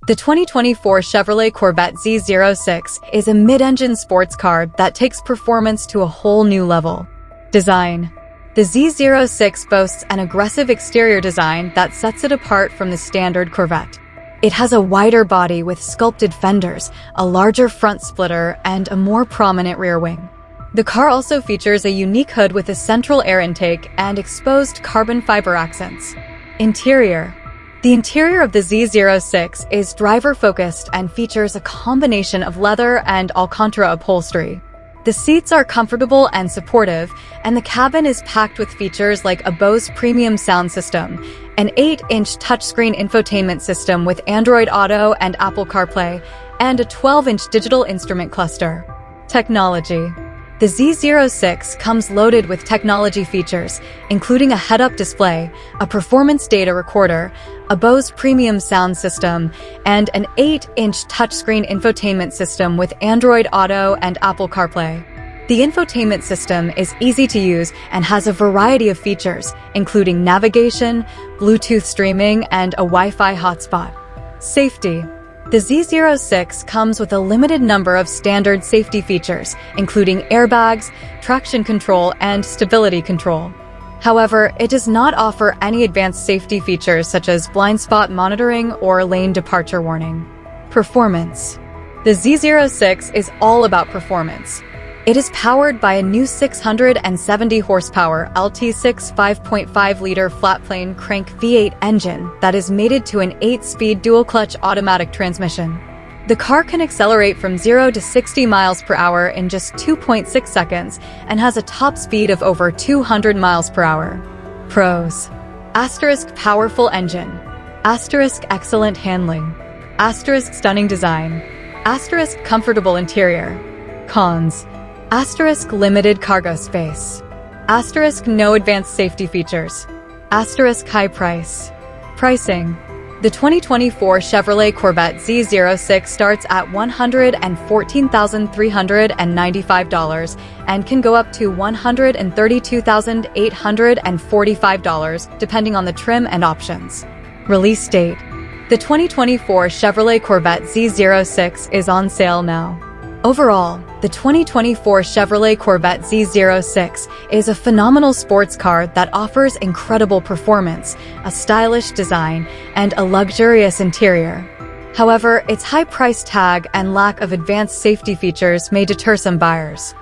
The 2024 Chevrolet Corvette Z06 is a mid-engine sports car that takes performance to a whole new level. Design. The Z06 boasts an aggressive exterior design that sets it apart from the standard Corvette. It has a wider body with sculpted fenders, a larger front splitter, and a more prominent rear wing. The car also features a unique hood with a central air intake and exposed carbon fiber accents. Interior. The interior of the Z06 is driver-focused and features a combination of leather and Alcantara upholstery. The seats are comfortable and supportive, and the cabin is packed with features like a Bose premium sound system, an 8-inch touchscreen infotainment system with Android Auto and Apple CarPlay, and a 12-inch digital instrument cluster. Technology. The Z06 comes loaded with technology features, including a head-up display, a performance data recorder, a Bose premium sound system, and an 8-inch touchscreen infotainment system with Android Auto and Apple CarPlay. The infotainment system is easy to use and has a variety of features, including navigation, Bluetooth streaming, and a Wi-Fi hotspot. Safety. The Z06 comes with a limited number of standard safety features, including airbags, traction control, and stability control. However, it does not offer any advanced safety features such as blind spot monitoring or lane departure warning. Performance. The Z06 is all about performance. It is powered by a new 670 horsepower LT6 5.5-liter flat-plane crank V8 engine that is mated to an 8-speed dual-clutch automatic transmission. The car can accelerate from 0 to 60 miles per hour in just 2.6 seconds and has a top speed of over 200 miles per hour. Pros. Asterisk powerful engine. Asterisk excellent handling. Asterisk stunning design. Asterisk comfortable interior. Cons. Asterisk limited cargo space. Asterisk no advanced safety features. Asterisk high price. Pricing. The 2024 Chevrolet Corvette Z06 starts at $114,395 and can go up to $132,845 depending on the trim and options. Release date. The 2024 Chevrolet Corvette Z06 is on sale now. Overall, the 2024 Chevrolet Corvette Z06 is a phenomenal sports car that offers incredible performance, a stylish design, and a luxurious interior. However, its high price tag and lack of advanced safety features may deter some buyers.